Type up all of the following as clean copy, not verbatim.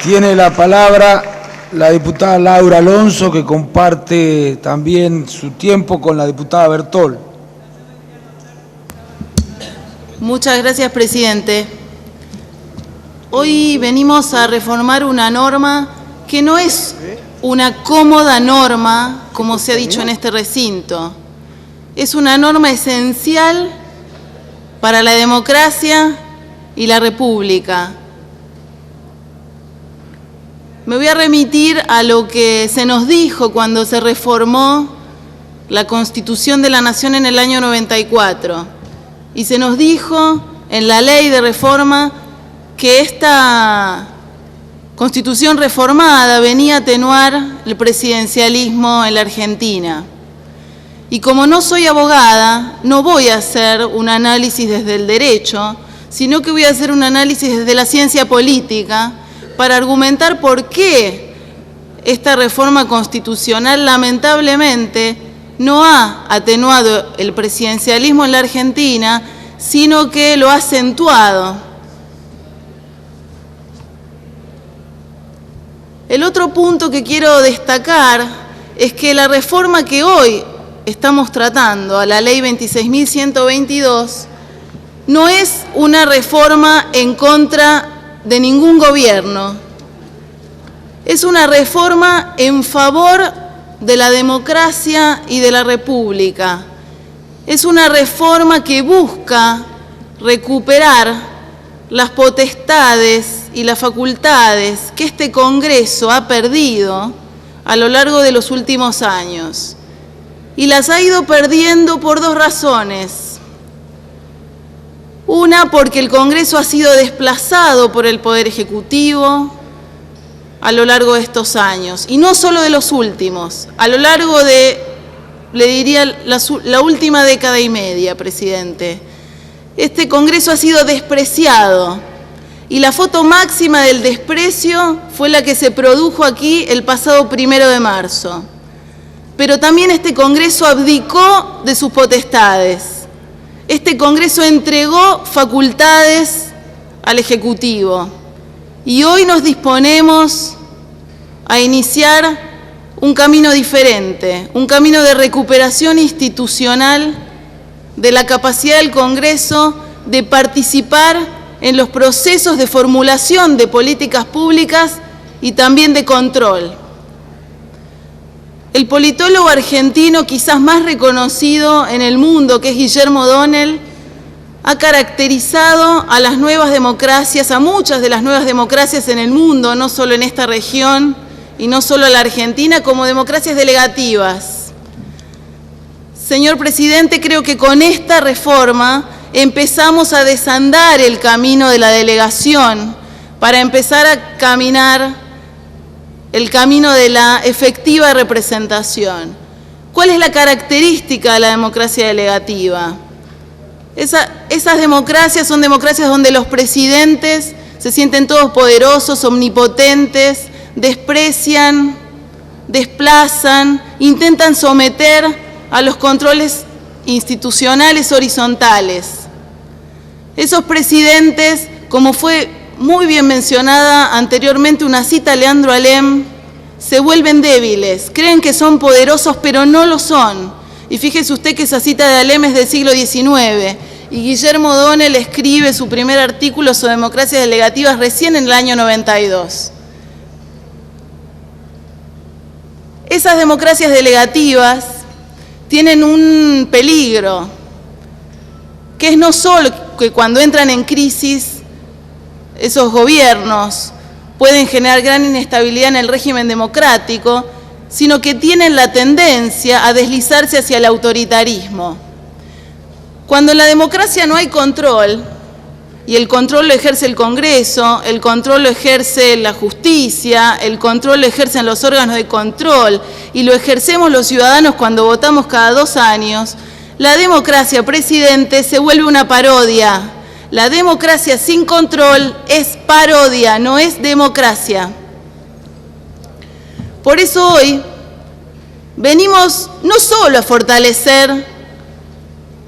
Tiene la palabra la diputada Laura Alonso, que comparte también su tiempo con la diputada Bertol. Muchas gracias, presidente. Hoy venimos a reformar una norma que no es una cómoda norma, como se ha dicho en este recinto. Es una norma esencial para la democracia y la república. Me voy a remitir a lo que se nos dijo cuando se reformó la Constitución de la Nación en el año 94. Y se nos dijo en la ley de reforma que esta Constitución reformada venía a atenuar el presidencialismo en la Argentina. Y como no soy abogada, no voy a hacer un análisis desde el derecho, sino que voy a hacer un análisis desde la ciencia política para argumentar por qué esta reforma constitucional lamentablemente no ha atenuado el presidencialismo en la Argentina, sino que lo ha acentuado. El otro punto que quiero destacar es que la reforma que hoy estamos tratando, a la ley 26.122, no es una reforma en contra de ningún gobierno. Es una reforma en favor de la democracia y de la república. Es una reforma que busca recuperar las potestades y las facultades que este Congreso ha perdido a lo largo de los últimos años. Y las ha ido perdiendo por dos razones. Una, porque el Congreso ha sido desplazado por el Poder Ejecutivo a lo largo de estos años, y no solo de los últimos, a lo largo de, le diría, la última década y media, presidente. Este Congreso ha sido despreciado, y la foto máxima del desprecio fue la que se produjo aquí el pasado 1 de marzo. Pero también este Congreso abdicó de sus potestades. Este Congreso entregó facultades al Ejecutivo. Y hoy nos disponemos a iniciar un camino diferente, un camino de recuperación institucional de la capacidad del Congreso de participar en los procesos de formulación de políticas públicas y también de control. El politólogo argentino quizás más reconocido en el mundo, que es Guillermo O'Donnell, ha caracterizado a las nuevas democracias, a muchas de las nuevas democracias en el mundo, no solo en esta región y no solo a la Argentina, como democracias delegativas. Señor presidente, creo que con esta reforma empezamos a desandar el camino de la delegación para empezar a caminar el camino de la efectiva representación. ¿Cuál es la característica de la democracia delegativa? Esas democracias son democracias donde los presidentes se sienten todos poderosos, omnipotentes, desprecian, desplazan, intentan someter a los controles institucionales horizontales. Esos presidentes, como fue muy bien mencionada anteriormente una cita a Leandro Alem, se vuelven débiles, creen que son poderosos, pero no lo son. Y fíjese usted que esa cita de Alem es del siglo XIX, y Guillermo O'Donnell escribe su primer artículo sobre democracias delegativas recién en el año 92. Esas democracias delegativas tienen un peligro, que es no solo que cuando entran en crisis, esos gobiernos pueden generar gran inestabilidad en el régimen democrático, sino que tienen la tendencia a deslizarse hacia el autoritarismo. Cuando en la democracia no hay control, y el control lo ejerce el Congreso, el control lo ejerce la justicia, el control lo ejercen los órganos de control, y lo ejercemos los ciudadanos cuando votamos cada 2 años, la democracia, presidente, se vuelve una parodia. La democracia sin control es parodia, no es democracia. Por eso hoy venimos no solo a fortalecer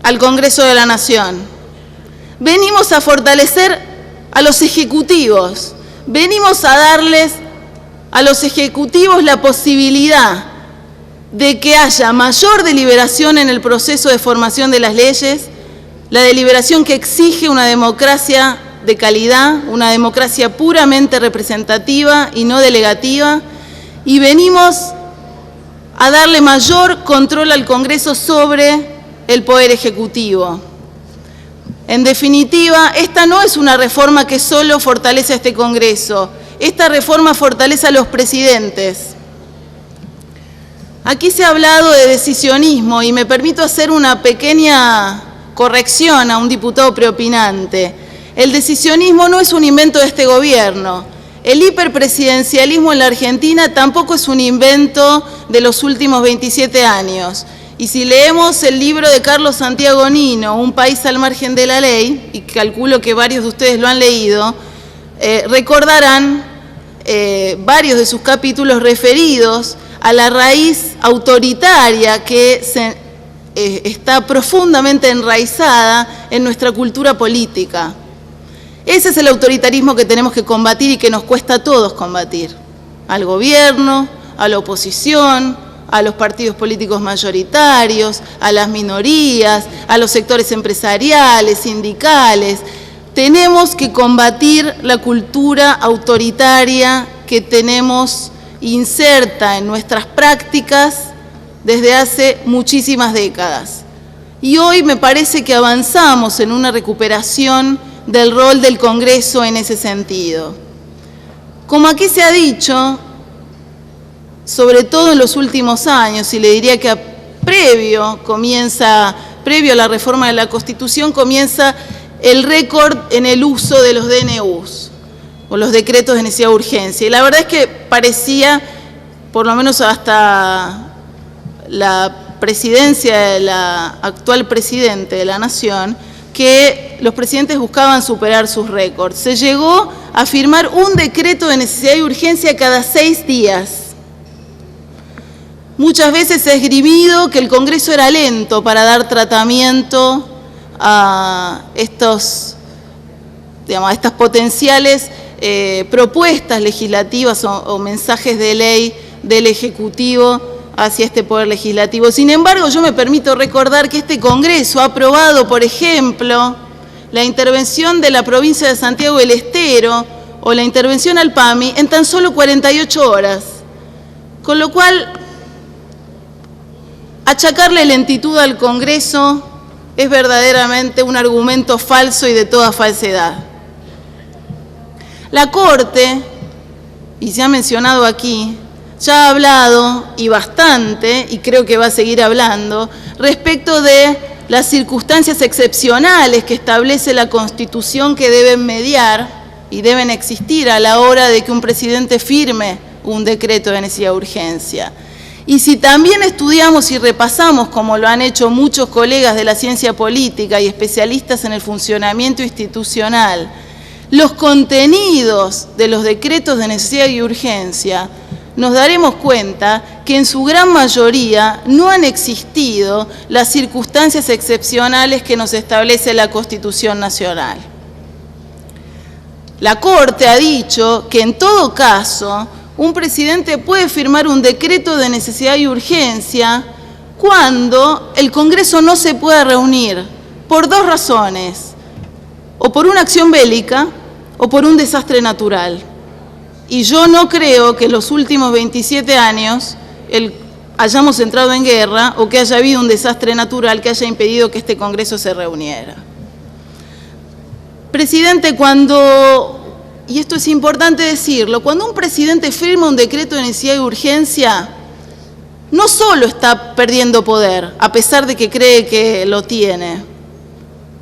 al Congreso de la Nación, venimos a fortalecer a los ejecutivos, venimos a darles a los ejecutivos la posibilidad de que haya mayor deliberación en el proceso de formación de las leyes, la deliberación que exige una democracia de calidad, una democracia puramente representativa y no delegativa, y venimos a darle mayor control al Congreso sobre el Poder Ejecutivo. En definitiva, esta no es una reforma que solo fortalece a este Congreso, esta reforma fortalece a los presidentes. Aquí se ha hablado de decisionismo y me permito hacer una pequeña corrección a un diputado preopinante. El decisionismo no es un invento de este gobierno. El hiperpresidencialismo en la Argentina tampoco es un invento de los últimos 27 años. Y si leemos el libro de Carlos Santiago Nino, Un país al margen de la ley, y calculo que varios de ustedes lo han leído, recordarán varios de sus capítulos referidos a la raíz autoritaria que está profundamente enraizada en nuestra cultura política. Ese es el autoritarismo que tenemos que combatir y que nos cuesta a todos combatir. Al gobierno, a la oposición, a los partidos políticos mayoritarios, a las minorías, a los sectores empresariales, sindicales. Tenemos que combatir la cultura autoritaria que tenemos inserta en nuestras prácticas desde hace muchísimas décadas. Y hoy me parece que avanzamos en una recuperación del rol del Congreso en ese sentido. Como aquí se ha dicho, sobre todo en los últimos años, y le diría que previo a la reforma de la Constitución, comienza el récord en el uso de los DNUs, o los decretos de necesidad de urgencia. Y la verdad es que parecía, por lo menos hasta la presidencia de la actual presidente de la Nación, que los presidentes buscaban superar sus récords. Se llegó a firmar un decreto de necesidad de urgencia cada 6 días. Muchas veces se ha esgrimido que el Congreso era lento para dar tratamiento a estas potenciales propuestas legislativas o mensajes de ley del Ejecutivo hacia este Poder Legislativo. Sin embargo, yo me permito recordar que este Congreso ha aprobado, por ejemplo, la intervención de la provincia de Santiago del Estero o la intervención al PAMI en tan solo 48 horas. Con lo cual, achacarle lentitud al Congreso es verdaderamente un argumento falso y de toda falsedad. La Corte, y se ha mencionado aquí, ya ha hablado, y bastante, y creo que va a seguir hablando, respecto de las circunstancias excepcionales que establece la Constitución que deben mediar y deben existir a la hora de que un presidente firme un decreto de necesidad de urgencia. Y si también estudiamos y repasamos, como lo han hecho muchos colegas de la ciencia política y especialistas en el funcionamiento institucional, los contenidos de los decretos de necesidad y urgencia, nos daremos cuenta que en su gran mayoría no han existido las circunstancias excepcionales que nos establece la Constitución Nacional. La Corte ha dicho que en todo caso un presidente puede firmar un decreto de necesidad y urgencia cuando el Congreso no se pueda reunir por 2 razones, o por una acción bélica o por un desastre natural. Y yo no creo que en los últimos 27 años hayamos entrado en guerra o que haya habido un desastre natural que haya impedido que este Congreso se reuniera. Presidente, y esto es importante decirlo, cuando un presidente firma un decreto de necesidad y urgencia, no solo está perdiendo poder, a pesar de que cree que lo tiene,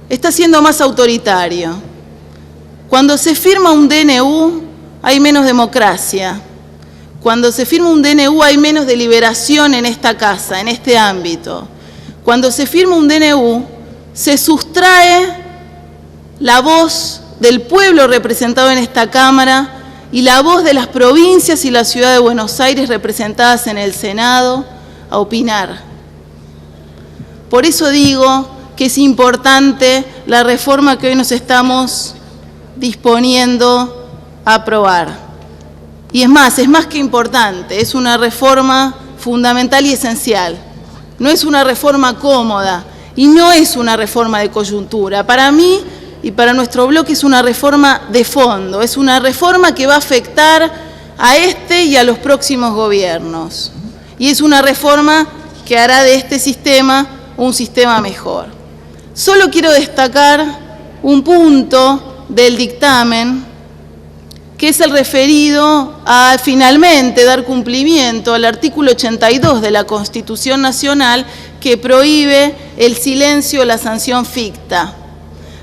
está siendo más autoritario. Cuando se firma un DNU, hay menos democracia. Cuando se firma un DNU, hay menos deliberación en esta casa, en este ámbito. Cuando se firma un DNU, se sustrae la voz del pueblo representado en esta Cámara y la voz de las provincias y la ciudad de Buenos Aires representadas en el Senado a opinar. Por eso digo que es importante la reforma que hoy nos estamos disponiendo a aprobar. Y es más que importante, es una reforma fundamental y esencial. No es una reforma cómoda y no es una reforma de coyuntura. Para mí y para nuestro bloque es una reforma de fondo, es una reforma que va a afectar a este y a los próximos gobiernos. Y es una reforma que hará de este sistema un sistema mejor. Solo quiero destacar un punto del dictamen, que es el referido a finalmente dar cumplimiento al artículo 82 de la Constitución Nacional, que prohíbe el silencio o la sanción ficta.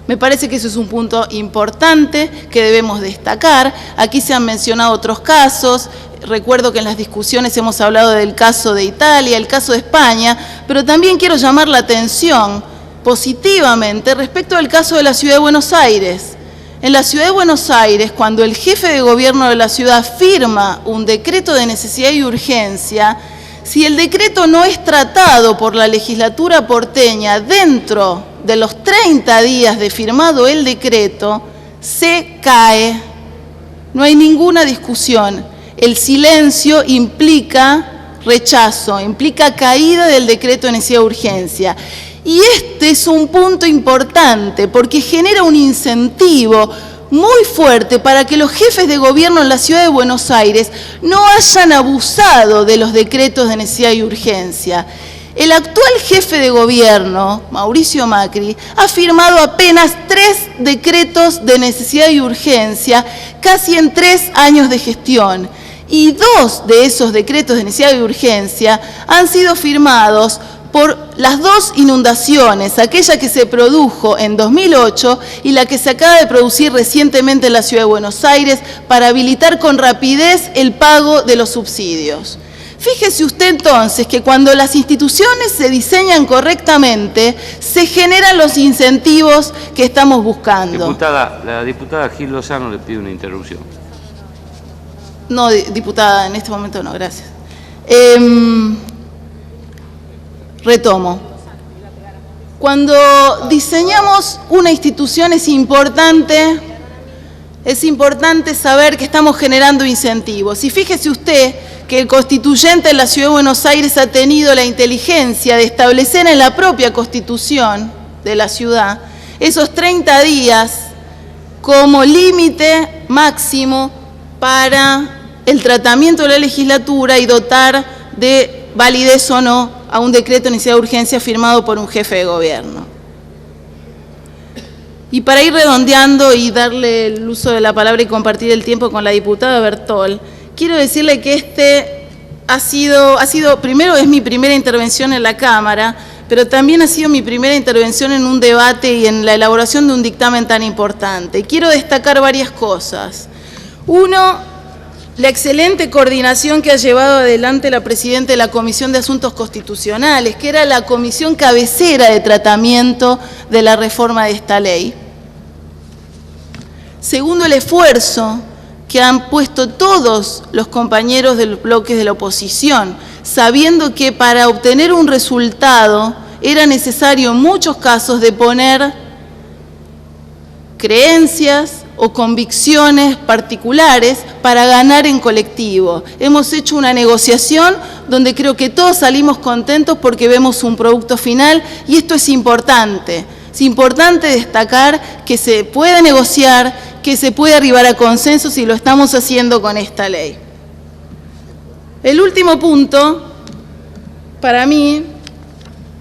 Me parece que eso es un punto importante que debemos destacar. Aquí se han mencionado otros casos. Recuerdo que en las discusiones hemos hablado del caso de Italia, el caso de España, pero también quiero llamar la atención positivamente respecto al caso de la Ciudad de Buenos Aires. En la Ciudad de Buenos Aires, cuando el jefe de gobierno de la ciudad firma un decreto de necesidad y urgencia, si el decreto no es tratado por la legislatura porteña dentro de los 30 días de firmado el decreto, se cae. No hay ninguna discusión. El silencio implica rechazo, implica caída del decreto de necesidad y urgencia. Y este es un punto importante porque genera un incentivo muy fuerte para que los jefes de gobierno en la Ciudad de Buenos Aires no hayan abusado de los decretos de necesidad y urgencia. El actual jefe de gobierno, Mauricio Macri, ha firmado apenas 3 decretos de necesidad y urgencia, casi en 3 años de gestión. Y 2 de esos decretos de necesidad y urgencia han sido firmados por las 2 inundaciones, aquella que se produjo en 2008 y la que se acaba de producir recientemente en la Ciudad de Buenos Aires para habilitar con rapidez el pago de los subsidios. Fíjese usted entonces que cuando las instituciones se diseñan correctamente, se generan los incentivos que estamos buscando. Diputada, la diputada Gil Lozano le pide una interrupción. No, diputada, en este momento no, gracias. Retomo. Cuando diseñamos una institución es importante saber que estamos generando incentivos. Y fíjese usted que el constituyente en la Ciudad de Buenos Aires ha tenido la inteligencia de establecer en la propia Constitución de la ciudad esos 30 días como límite máximo para el tratamiento de la legislatura y dotar de validez o no a un decreto de necesidad de urgencia firmado por un jefe de gobierno. Y para ir redondeando y darle el uso de la palabra y compartir el tiempo con la diputada Bertol, quiero decirle que primero es mi primera intervención en la Cámara, pero también ha sido mi primera intervención en un debate y en la elaboración de un dictamen tan importante. Quiero destacar varias cosas. Uno, la excelente coordinación que ha llevado adelante la presidenta de la Comisión de Asuntos Constitucionales, que era la comisión cabecera de tratamiento de la reforma de esta ley. Segundo, el esfuerzo que han puesto todos los compañeros de los bloques de la oposición, sabiendo que para obtener un resultado era necesario en muchos casos de poner creencias o convicciones particulares para ganar en colectivo. Hemos hecho una negociación donde creo que todos salimos contentos porque vemos un producto final y esto es importante. Es importante destacar que se puede negociar, que se puede arribar a consensos y lo estamos haciendo con esta ley. El último punto, para mí,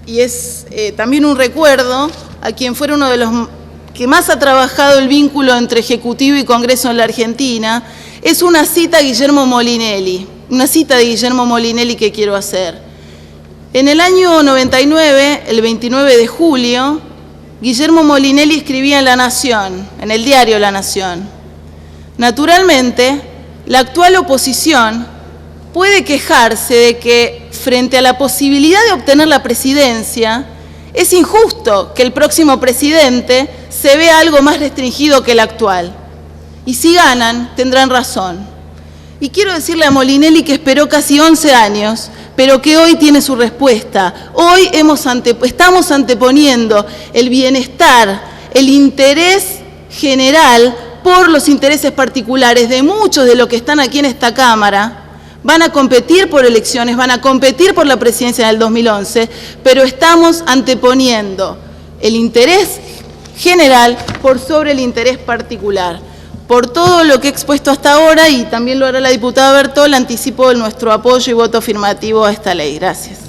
y es también un recuerdo a quien fuera uno de los que más ha trabajado el vínculo entre Ejecutivo y Congreso en la Argentina, es una cita a Guillermo Molinelli, una cita de Guillermo Molinelli que quiero hacer. En el año 99, el 29 de julio, Guillermo Molinelli escribía en La Nación, en el diario La Nación: naturalmente, la actual oposición puede quejarse de que, frente a la posibilidad de obtener la presidencia, es injusto que el próximo presidente se vea algo más restringido que el actual. Y si ganan, tendrán razón. Y quiero decirle a Molinelli que esperó casi 11 años, pero que hoy tiene su respuesta. Hoy estamos anteponiendo el bienestar, el interés general por los intereses particulares de muchos de los que están aquí en esta Cámara, van a competir por elecciones, van a competir por la presidencia del 2011, pero estamos anteponiendo el interés general por sobre el interés particular. Por todo lo que he expuesto hasta ahora, y también lo hará la diputada Bertol, anticipo nuestro apoyo y voto afirmativo a esta ley. Gracias.